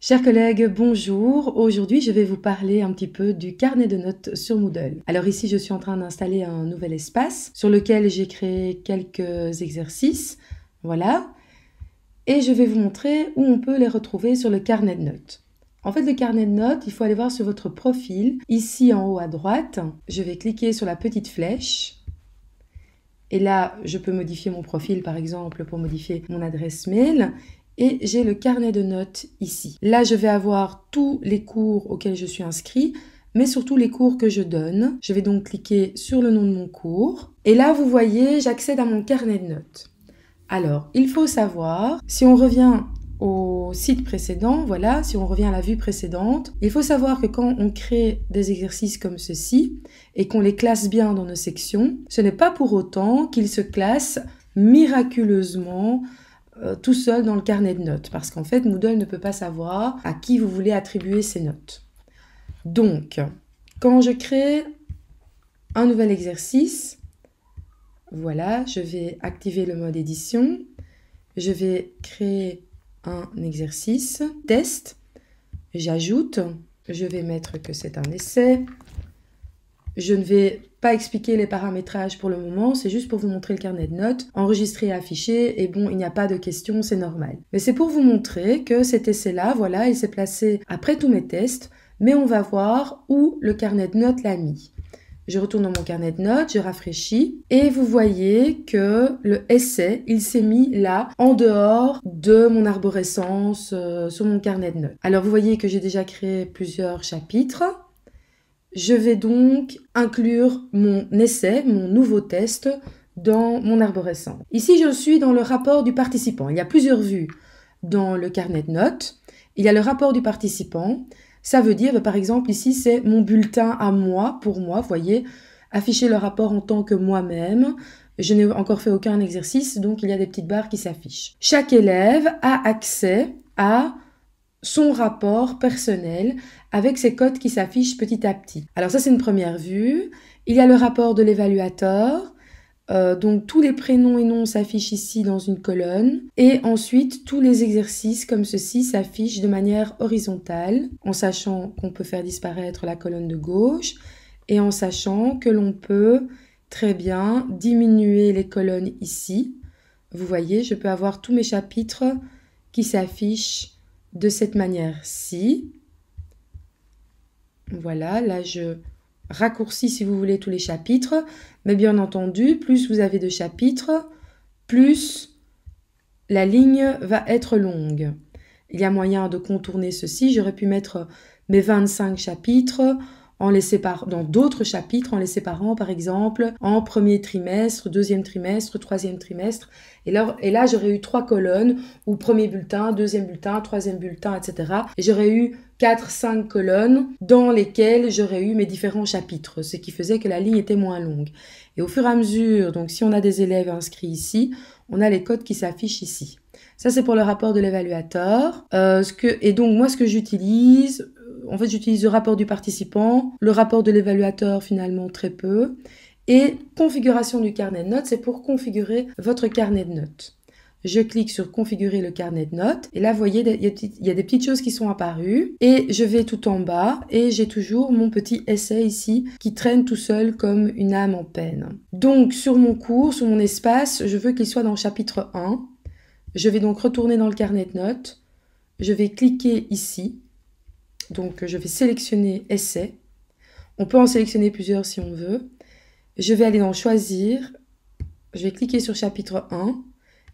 Chers collègues, bonjour. Aujourd'hui, je vais vous parler un petit peu du carnet de notes sur Moodle. Alors ici, je suis en train d'installer un nouvel espace sur lequel j'ai créé quelques exercices. Voilà. Et je vais vous montrer où on peut les retrouver sur le carnet de notes. En fait, le carnet de notes, il faut aller voir sur votre profil. Ici, en haut à droite, je vais cliquer sur la petite flèche. Et là, je peux modifier mon profil, par exemple, pour modifier mon adresse mail. Et j'ai le carnet de notes ici. Là, je vais avoir tous les cours auxquels je suis inscrit, mais surtout les cours que je donne. Je vais donc cliquer sur le nom de mon cours. Et là, vous voyez, j'accède à mon carnet de notes. Alors, il faut savoir, si on revient au site précédent, voilà, si on revient à la vue précédente, il faut savoir que quand on crée des exercices comme ceci et qu'on les classe bien dans nos sections, ce n'est pas pour autant qu'ils se classent miraculeusement tout seul dans le carnet de notes, parce qu'en fait, Moodle ne peut pas savoir à qui vous voulez attribuer ces notes. Donc, quand je crée un nouvel exercice, voilà, je vais activer le mode édition, je vais créer un exercice, test, j'ajoute, je vais mettre que c'est un essai. Je ne vais pas expliquer les paramétrages pour le moment, c'est juste pour vous montrer le carnet de notes, enregistrer et afficher, et bon, il n'y a pas de questions, c'est normal. Mais c'est pour vous montrer que cet essai-là, voilà, il s'est placé après tous mes tests, mais on va voir où le carnet de notes l'a mis. Je retourne dans mon carnet de notes, je rafraîchis, et vous voyez que le essai, il s'est mis là, en dehors de mon arborescence sur mon carnet de notes. Alors vous voyez que j'ai déjà créé plusieurs chapitres. Je vais donc inclure mon essai, mon nouveau test, dans mon arborescence. Ici, je suis dans le rapport du participant. Il y a plusieurs vues dans le carnet de notes. Il y a le rapport du participant. Ça veut dire, par exemple, ici, c'est mon bulletin à moi, pour moi, vous voyez, afficher le rapport en tant que moi-même. Je n'ai encore fait aucun exercice, donc il y a des petites barres qui s'affichent. Chaque élève a accès à son rapport personnel avec ces codes qui s'affichent petit à petit. Alors ça, c'est une première vue. Il y a le rapport de l'évaluateur. Donc tous les prénoms et noms s'affichent ici dans une colonne. Et ensuite, tous les exercices comme ceci s'affichent de manière horizontale, en sachant qu'on peut faire disparaître la colonne de gauche et en sachant que l'on peut très bien diminuer les colonnes ici. Vous voyez, je peux avoir tous mes chapitres qui s'affichent de cette manière-ci. Voilà, là je raccourcis si vous voulez tous les chapitres, mais bien entendu, plus vous avez de chapitres, plus la ligne va être longue. Il y a moyen de contourner ceci, j'aurais pu mettre mes 25 chapitres en les séparant dans d'autres chapitres, en les séparant par exemple en premier trimestre, deuxième trimestre, troisième trimestre. Et là j'aurais eu 3 colonnes, ou premier bulletin, deuxième bulletin, troisième bulletin, etc. Et j'aurais eu 4-5 colonnes dans lesquelles j'aurais eu mes différents chapitres, ce qui faisait que la ligne était moins longue. Et au fur et à mesure, donc si on a des élèves inscrits ici, on a les codes qui s'affichent ici. Ça, c'est pour le rapport de l'évaluateur. Et donc, moi, ce que j'utilise, en fait, j'utilise le rapport du participant, le rapport de l'évaluateur, finalement, très peu. Et configuration du carnet de notes, c'est pour configurer votre carnet de notes. Je clique sur configurer le carnet de notes. Et là, vous voyez, il y a des petites choses qui sont apparues. Et je vais tout en bas et j'ai toujours mon petit essai ici qui traîne tout seul comme une âme en peine. Donc, sur mon cours, sur mon espace, je veux qu'il soit dans le chapitre 1. Je vais donc retourner dans le carnet de notes. Je vais cliquer ici. Donc, je vais sélectionner essai. On peut en sélectionner plusieurs si on veut. Je vais aller dans choisir. Je vais cliquer sur chapitre 1.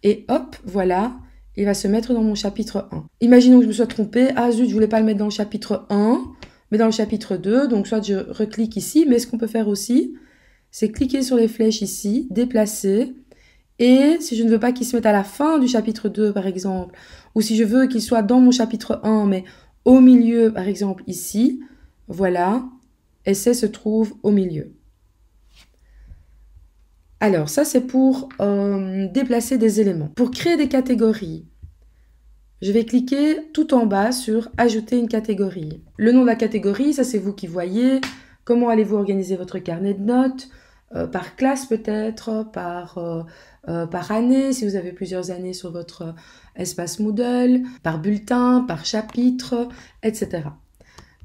Et hop, voilà, il va se mettre dans mon chapitre 1. Imaginons que je me sois trompée. Ah zut, je voulais pas le mettre dans le chapitre 1, mais dans le chapitre 2. Donc, soit je reclique ici. Mais ce qu'on peut faire aussi, c'est cliquer sur les flèches ici, déplacer. Et si je ne veux pas qu'il se mette à la fin du chapitre 2, par exemple, ou si je veux qu'il soit dans mon chapitre 1, mais au milieu, par exemple, ici, voilà, essai se trouve au milieu. Alors, ça, c'est pour déplacer des éléments. Pour créer des catégories, je vais cliquer tout en bas sur « Ajouter une catégorie ». Le nom de la catégorie, ça, c'est vous qui voyez. Comment allez-vous organiser votre carnet de notes ? par classe peut-être, par année, si vous avez plusieurs années sur votre espace Moodle, par bulletin, par chapitre, etc.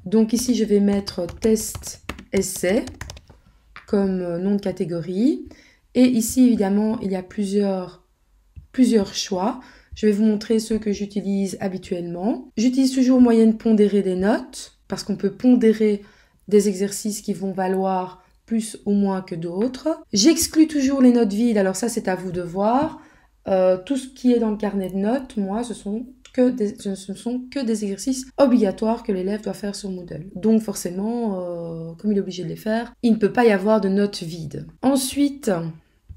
Donc ici, je vais mettre test essai comme nom de catégorie. Et ici, évidemment, il y a plusieurs choix. Je vais vous montrer ceux que j'utilise habituellement. J'utilise toujours moyenne pondérée des notes, parce qu'on peut pondérer des exercices qui vont valoir plus ou moins que d'autres. J'exclus toujours les notes vides, alors ça c'est à vous de voir. Tout ce qui est dans le carnet de notes, moi, ce ne sont que des exercices obligatoires que l'élève doit faire sur Moodle. Donc forcément, comme il est obligé de les faire, il ne peut pas y avoir de notes vides. Ensuite,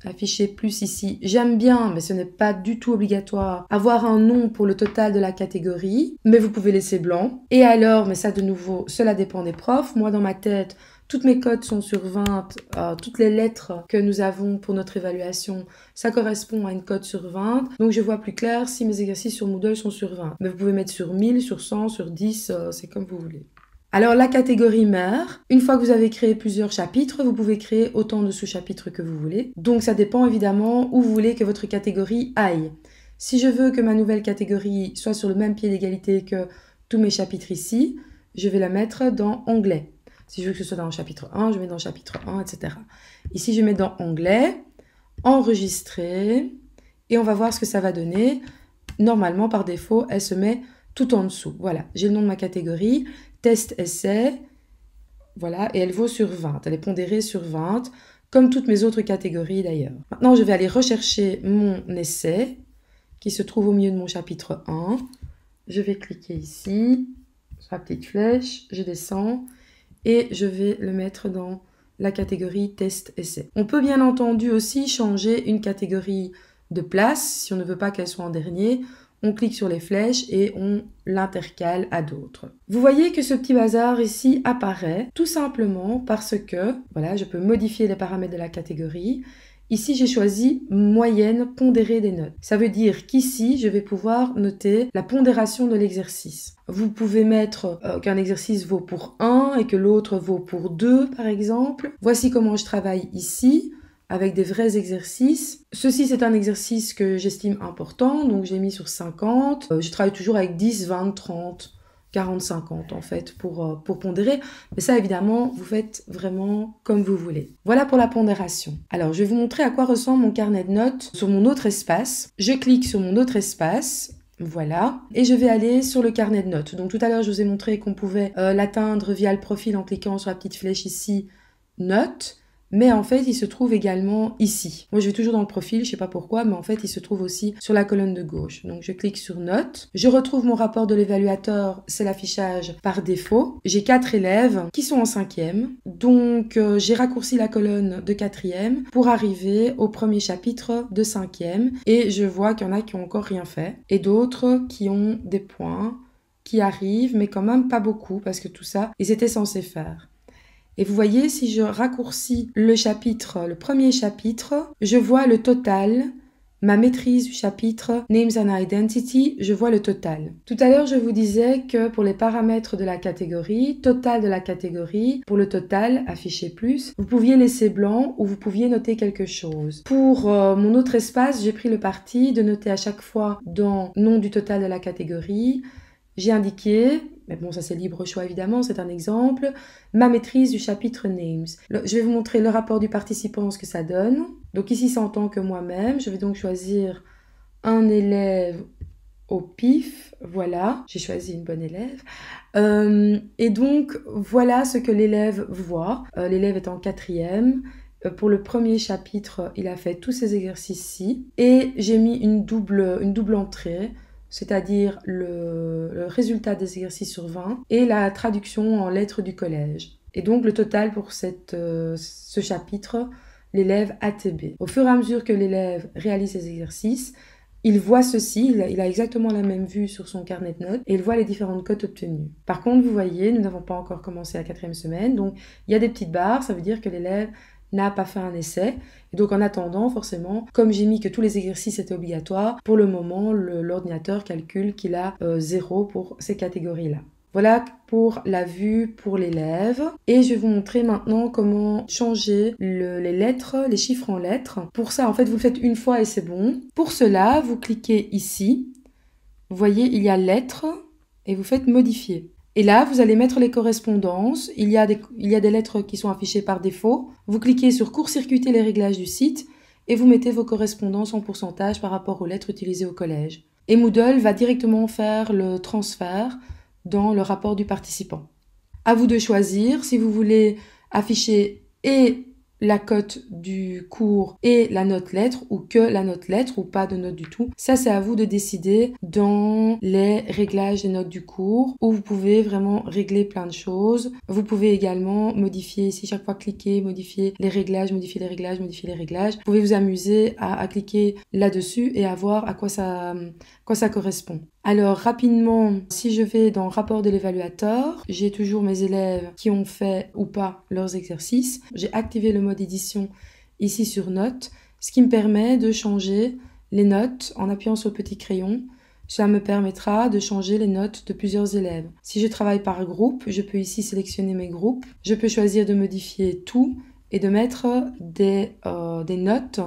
afficher plus ici, j'aime bien, mais ce n'est pas du tout obligatoire, avoir un nom pour le total de la catégorie, mais vous pouvez laisser blanc. Et alors, mais ça de nouveau, cela dépend des profs. Moi, dans ma tête, toutes mes cotes sont sur 20, toutes les lettres que nous avons pour notre évaluation, ça correspond à une cote sur 20. Donc je vois plus clair si mes exercices sur Moodle sont sur 20. Mais vous pouvez mettre sur 1000, sur 100, sur 10, c'est comme vous voulez. Alors la catégorie mère, une fois que vous avez créé plusieurs chapitres, vous pouvez créer autant de sous-chapitres que vous voulez. Donc ça dépend évidemment où vous voulez que votre catégorie aille. Si je veux que ma nouvelle catégorie soit sur le même pied d'égalité que tous mes chapitres ici, je vais la mettre dans Onglet. Si je veux que ce soit dans le chapitre 1, je mets dans le chapitre 1, etc. Ici, je mets dans Onglet, Enregistrer, et on va voir ce que ça va donner. Normalement, par défaut, elle se met tout en dessous. Voilà, j'ai le nom de ma catégorie, test essai, voilà, et elle vaut sur 20. Elle est pondérée sur 20, comme toutes mes autres catégories d'ailleurs. Maintenant, je vais aller rechercher mon essai, qui se trouve au milieu de mon chapitre 1. Je vais cliquer ici, sur la petite flèche, je descends, et je vais le mettre dans la catégorie test essai. On peut bien entendu aussi changer une catégorie de place, si on ne veut pas qu'elle soit en dernier. On clique sur les flèches et on l'intercale à d'autres. Vous voyez que ce petit bazar ici apparaît tout simplement parce que, voilà, je peux modifier les paramètres de la catégorie. Ici, j'ai choisi moyenne pondérée des notes. Ça veut dire qu'ici, je vais pouvoir noter la pondération de l'exercice. Vous pouvez mettre qu'un exercice vaut pour 1 et que l'autre vaut pour 2, par exemple. Voici comment je travaille ici, avec des vrais exercices. Ceci, c'est un exercice que j'estime important, donc j'ai mis sur 50. Je travaille toujours avec 10, 20, 30, 40, 50 en fait pour pondérer. Mais ça, évidemment, vous faites vraiment comme vous voulez. Voilà pour la pondération. Alors, je vais vous montrer à quoi ressemble mon carnet de notes sur mon autre espace. Je clique sur mon autre espace. Voilà, et je vais aller sur le carnet de notes. Donc tout à l'heure, je vous ai montré qu'on pouvait l'atteindre via le profil en cliquant sur la petite flèche ici, notes. Mais en fait, il se trouve également ici. Moi, je vais toujours dans le profil, je sais pas pourquoi, mais en fait, il se trouve aussi sur la colonne de gauche. Donc, je clique sur Notes. Je retrouve mon rapport de l'évaluateur, c'est l'affichage par défaut. J'ai 4 élèves qui sont en 5e. Donc, j'ai raccourci la colonne de 4e pour arriver au premier chapitre de 5e. Et je vois qu'il y en a qui ont encore rien fait. Et d'autres qui ont des points qui arrivent, mais quand même pas beaucoup, parce que tout ça, ils étaient censés faire. Et vous voyez, si je raccourcis le chapitre, le premier chapitre, je vois le total, ma maîtrise du chapitre Names and Identity, je vois le total. Tout à l'heure, je vous disais que pour les paramètres de la catégorie, total de la catégorie, pour le total, afficher plus, vous pouviez laisser blanc ou vous pouviez noter quelque chose. Pour mon autre espace, j'ai pris le parti de noter à chaque fois dans nom du total de la catégorie, j'ai indiqué, mais bon, ça c'est libre choix évidemment, c'est un exemple, ma maîtrise du chapitre Names. Je vais vous montrer le rapport du participant, ce que ça donne. Donc ici, c'est en tant que moi-même. Je vais donc choisir un élève au pif. Voilà, j'ai choisi une bonne élève. Et donc, voilà ce que l'élève voit. L'élève est en 4e. Pour le premier chapitre, il a fait tous ces exercices-ci. Et j'ai mis une double entrée, c'est-à-dire le résultat des exercices sur 20 et la traduction en lettres du collège. Et donc le total pour ce chapitre, l'élève ATB. Au fur et à mesure que l'élève réalise ses exercices, il voit ceci, il a exactement la même vue sur son carnet de notes et il voit les différentes cotes obtenues. Par contre, vous voyez, nous n'avons pas encore commencé la 4e semaine, donc il y a des petites barres, ça veut dire que l'élève n'a pas fait un essai. Et donc en attendant, forcément, comme j'ai mis que tous les exercices étaient obligatoires, pour le moment, l'ordinateur calcule qu'il a 0 pour ces catégories-là. Voilà pour la vue pour l'élève. Et je vais vous montrer maintenant comment changer les lettres, les chiffres en lettres. Pour ça, en fait, vous le faites une fois et c'est bon. Pour cela, vous cliquez ici. Vous voyez, il y a lettres et vous faites modifier. Et là, vous allez mettre les correspondances. Il y a des lettres qui sont affichées par défaut. Vous cliquez sur court-circuiter les réglages du site et vous mettez vos correspondances en pourcentage par rapport aux lettres utilisées au collège. Et Moodle va directement faire le transfert dans le rapport du participant. À vous de choisir si vous voulez afficher et la cote du cours et la note lettre ou que la note lettre ou pas de note du tout. Ça, c'est à vous de décider dans les réglages des notes du cours où vous pouvez vraiment régler plein de choses. Vous pouvez également modifier ici, chaque fois cliquer, modifier les réglages, modifier les réglages, modifier les réglages. Vous pouvez vous amuser à cliquer là-dessus et à voir à quoi ça correspond. Alors rapidement, si je vais dans rapport de l'évaluateur, j'ai toujours mes élèves qui ont fait ou pas leurs exercices. J'ai activé le mode édition ici sur notes, ce qui me permet de changer les notes en appuyant sur le petit crayon. Cela me permettra de changer les notes de plusieurs élèves. Si je travaille par groupe, je peux ici sélectionner mes groupes. Je peux choisir de modifier tout et de mettre des notes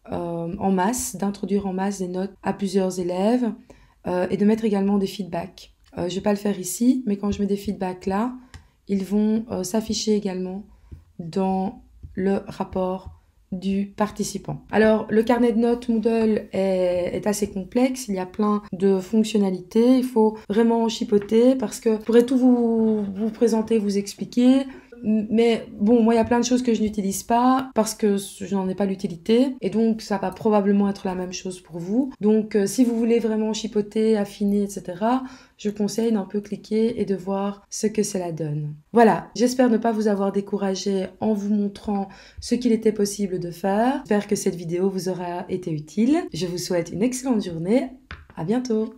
en masse, d'introduire en masse des notes à plusieurs élèves. Et de mettre également des feedbacks. Je ne vais pas le faire ici, mais quand je mets des feedbacks là, ils vont s'afficher également dans le rapport du participant. Alors, le carnet de notes Moodle est assez complexe, il y a plein de fonctionnalités, il faut vraiment chipoter parce que je pourrais tout vous présenter, vous expliquer. Mais bon, moi, il y a plein de choses que je n'utilise pas parce que je n'en ai pas l'utilité. Et donc, ça va probablement être la même chose pour vous. Donc, si vous voulez vraiment chipoter, affiner, etc., je conseille d'un peu cliquer et de voir ce que cela donne. Voilà, j'espère ne pas vous avoir découragé en vous montrant ce qu'il était possible de faire. J'espère que cette vidéo vous aura été utile. Je vous souhaite une excellente journée. À bientôt.